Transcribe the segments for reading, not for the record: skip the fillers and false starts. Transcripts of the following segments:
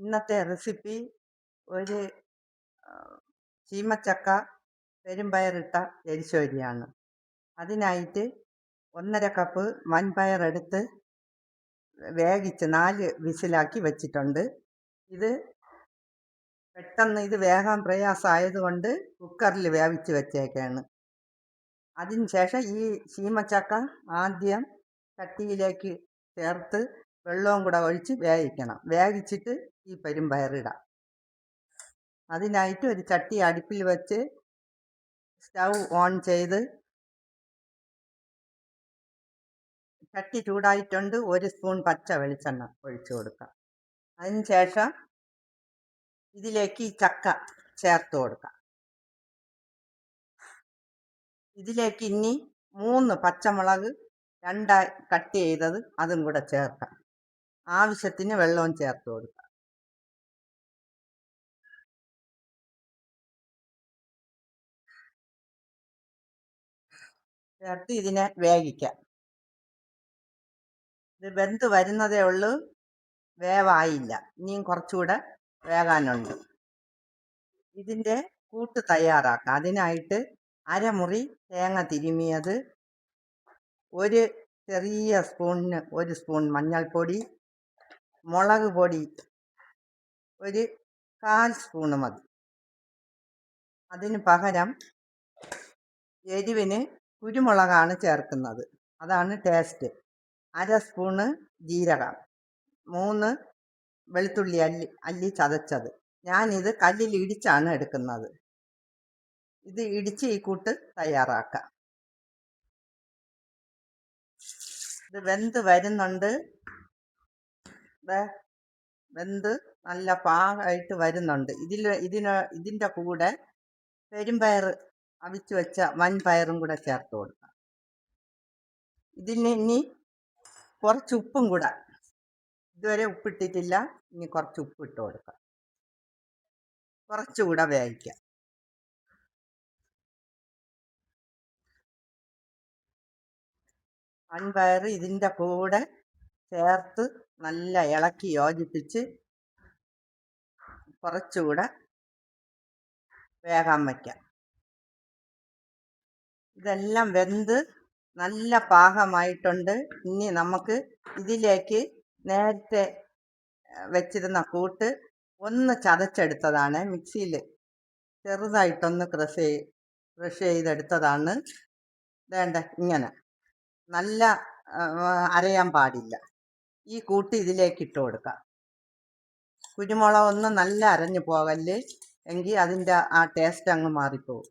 ഇന്നത്തെ റെസിപ്പി ഒരു ചീമച്ചക്ക പെരുമ്പയറിട്ട എരിശ്ശേരിയാണ്. അതിനായിട്ട് 1½ കപ്പ് വൻപയറെടുത്ത് വേവിച്ച് 4 വിസിലാക്കി വെച്ചിട്ടുണ്ട്. ഇത് പെട്ടെന്ന് ഇത് വേകാൻ പ്രയാസമായതുകൊണ്ട് കുക്കറിൽ വേവിച്ച് വെച്ചേക്കാണ്. അതിനുശേഷം ഈ ചീമച്ചക്ക ആദ്യം ചട്ടിയിലേക്ക് ചേർത്ത് വെള്ളവും കൂടെ ഒഴിച്ച് വേവിക്കണം. വേവിച്ചിട്ട് ഈ പെരുമ്പയറിടാം. അതിനായിട്ട് ഒരു ചട്ടി അടുപ്പിൽ വെച്ച് സ്റ്റൗ ഓൺ ചെയ്ത് ചട്ടി ചൂടായിട്ടുണ്ട്. 1 സ്പൂൺ പച്ച വെളിച്ചെണ്ണ ഒഴിച്ചു കൊടുക്കാം. അതിനുശേഷം ഇതിലേക്ക് ഈ ചക്ക ചേർത്ത് കൊടുക്കാം. ഇതിലേക്ക് ഇനി 3 പച്ചമുളക് 2 കട്ട് ചെയ്തത് അതും കൂടെ ചേർക്കാം. ആവശ്യത്തിന് വെള്ളവും ചേർത്ത് കൊടുക്കാം. ചേർത്ത് ഇതിനെ വേവിക്കാം. ഇത് വെന്ത് വരുന്നതേ ഉള്ളൂ, വേവായില്ല. ഇനിയും കുറച്ചുകൂടെ വേകാനുണ്ട്. ഇതിൻ്റെ കൂട്ട് തയ്യാറാക്കാം. അതിനായിട്ട് അരമുറി തേങ്ങ തിരുമിയത്, ഒരു ചെറിയ സ്പൂണിന് 1 സ്പൂൺ മഞ്ഞൾപ്പൊടി, മുളക് പൊടി ഒരു 1/4 സ്പൂണ് മതി. അതിന് പകരം എരിവിന് കുരുമുളകാണ് ചേർക്കുന്നത്, അതാണ് ടേസ്റ്റ്. 1/2 സ്പൂണ് ജീരകം, 3 വെളുത്തുള്ളി അല്ലി ചതച്ചത്. ഞാനിത് കല്ലിൽ ഇടിച്ചാണ് എടുക്കുന്നത്. ഇത് ഇടിച്ച് ഈ കൂട്ട് തയ്യാറാക്കാം. ഇത് വെന്ത് വരുന്നുണ്ട്. വെന്ത് നല്ല പാകമായിട്ട് വരുന്നുണ്ട്. ഇതിൻ്റെ കൂടെ പെരുമ്പയർ അവിച്ച് വെച്ച വൻപയറും കൂടെ ചേർത്ത് കൊടുക്കാം. ഇതിന് ഇനി കുറച്ച് ഉപ്പും കൂടെ, ഇതുവരെ ഉപ്പിട്ടിട്ടില്ല, ഇനി കുറച്ച് ഉപ്പ് ഇട്ട് കൊടുക്കാം. കുറച്ചുകൂടെ വേവിക്കാം. വൻപയർ ഇതിൻ്റെ കൂടെ ചേർത്ത് നല്ല ഇളക്കി യോജിപ്പിച്ച് കുറച്ചുകൂടെ വേകാൻ വയ്ക്കാം. ഇതെല്ലാം വെന്ത് നല്ല പാകമായിട്ടുണ്ട്. ഇനി നമുക്ക് ഇതിലേക്ക് നേരത്തെ വെച്ചിരുന്ന കൂട്ട് ഒന്ന് ചതച്ചെടുത്തതാണ്. മിക്സിയിൽ ചെറുതായിട്ടൊന്ന് ക്രഷ് ചെയ്തെടുത്തതാണ്. വേണ്ട, ഇങ്ങനെ നല്ല അരയാൻ പാടില്ല. ഈ കൂട്ട് ഇതിലേക്ക് ഇട്ട് കൊടുക്കാം. കുരുമുളകൊന്നും നല്ല അരഞ്ഞു പോകല്ലേ, എങ്കിൽ അതിൻ്റെ ആ ടേസ്റ്റ് അങ്ങ് മാറിപ്പോവും.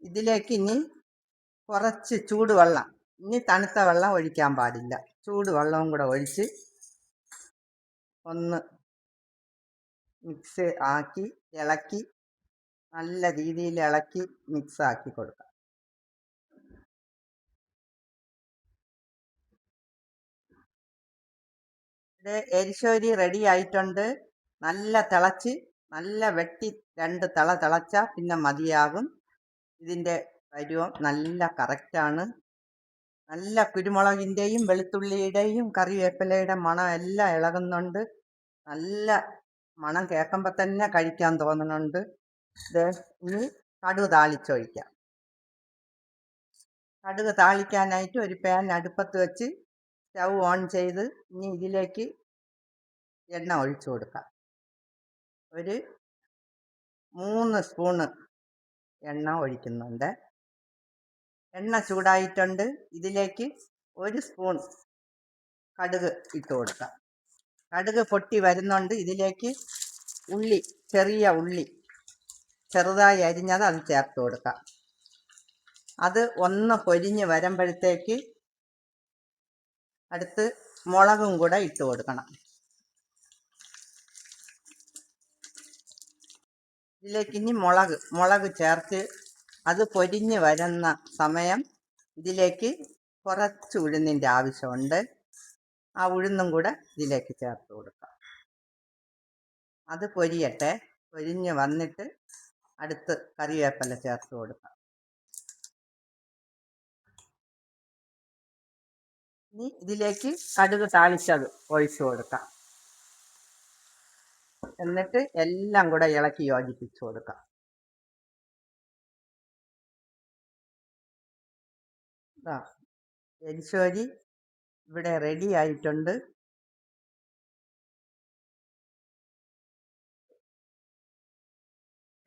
ഇതിലേക്ക് ഇനി കുറച്ച് ചൂടുവെള്ളം, ഇനി തണുത്ത വെള്ളം ഒഴിക്കാൻ പാടില്ല, ചൂടുവെള്ളവും കൂടെ ഒഴിച്ച് ഒന്ന് മിക്സ് ആക്കി ഇളക്കി നല്ല രീതിയിൽ ഇളക്കി മിക്സ് ആക്കി കൊടുക്കാം. ഇത് എരിശ്ശേരി റെഡി ആയിട്ടുണ്ട്. നല്ല തിളച്ച് നല്ല വെട്ടി 2 തിളച്ചാൽ പിന്നെ മതിയാകും. ഇതിൻ്റെ പരുവം നല്ല കറക്റ്റാണ്. നല്ല കുരുമുളകിൻ്റെയും വെളുത്തുള്ളിയുടെയും കറിവേപ്പിലയുടെ മണം എല്ലാം ഇളകുന്നുണ്ട്. നല്ല മണം കേൾക്കുമ്പോൾ തന്നെ കഴിക്കാൻ തോന്നുന്നുണ്ട്. ഇത് ഇനി കടുക് താളിച്ചൊഴിക്കാം. കടുക് താളിക്കാനായിട്ട് ഒരു പാൻ അടുപ്പത്ത് വെച്ച് സ്റ്റൗ ഓൺ ചെയ്ത് ഇനി ഇതിലേക്ക് എണ്ണ ഒഴിച്ചു കൊടുക്കാം. ഒരു 3 സ്പൂണ് എണ്ണ ഒഴിക്കുന്നുണ്ട്. എണ്ണ ചൂടായിട്ടുണ്ട്. ഇതിലേക്ക് 1 സ്പൂൺ കടുക് ഇട്ട് കൊടുക്കാം. കടുക് പൊട്ടി വരുന്നുണ്ട്. ഇതിലേക്ക് ഉള്ളി, ചെറിയ ഉള്ളി ചെറുതായി അരിഞ്ഞത് അത് ചേർത്ത് കൊടുക്കാം. അത് ഒന്ന് പൊരിഞ്ഞ് വരുമ്പോഴത്തേക്ക് അടുത്ത് മുളകും കൂടെ ഇട്ട് കൊടുക്കണം. ഇതിലേക്ക് ഇനി മുളക് ചേർത്ത് അത് പൊരിഞ്ഞ് വരുന്ന സമയം ഇതിലേക്ക് കുറച്ച് ഉഴുന്നിൻ്റെ ആവശ്യമുണ്ട്. ആ ഉഴുന്നും കൂടെ ഇതിലേക്ക് ചേർത്ത് കൊടുക്കാം. അത് പൊരിയട്ടെ. പൊരിഞ്ഞ് വന്നിട്ട് അടുത്ത് കറിവേപ്പില ചേർത്ത് കൊടുക്കാം. ഇനി ഇതിലേക്ക് കടുക് താളിച്ചത് ഒഴിച്ചു കൊടുക്കാം. എന്നിട്ട് എല്ലാം കൂടെ ഇളക്കി യോജിപ്പിച്ച് കൊടുക്കാം. ദാ എരിശ്ശേരി ഇവിടെ റെഡി ആയിട്ടുണ്ട്.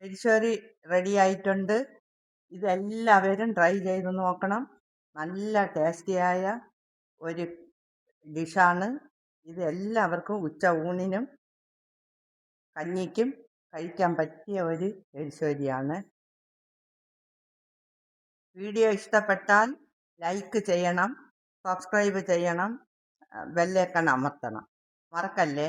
എരിശ്ശേരി റെഡി ആയിട്ടുണ്ട്. ഇതെല്ലാവരും ട്രൈ ചെയ്ത് നോക്കണം. നല്ല ടേസ്റ്റിയായ ഒരു ഡിഷാണ്. ഇത് എല്ലാവർക്കും ഉച്ച ഊണിനും കഞ്ഞിക്കും കഴിക്കാൻ പറ്റിയ ഒരു എരിശ്ശേരിയാണ്. വീഡിയോ ഇഷ്ടപ്പെട്ടാൽ ലൈക്ക് ചെയ്യണം, സബ്സ്ക്രൈബ് ചെയ്യണം, ബെല്ലൈക്കൺ അമർത്തണം. മറക്കല്ലേ.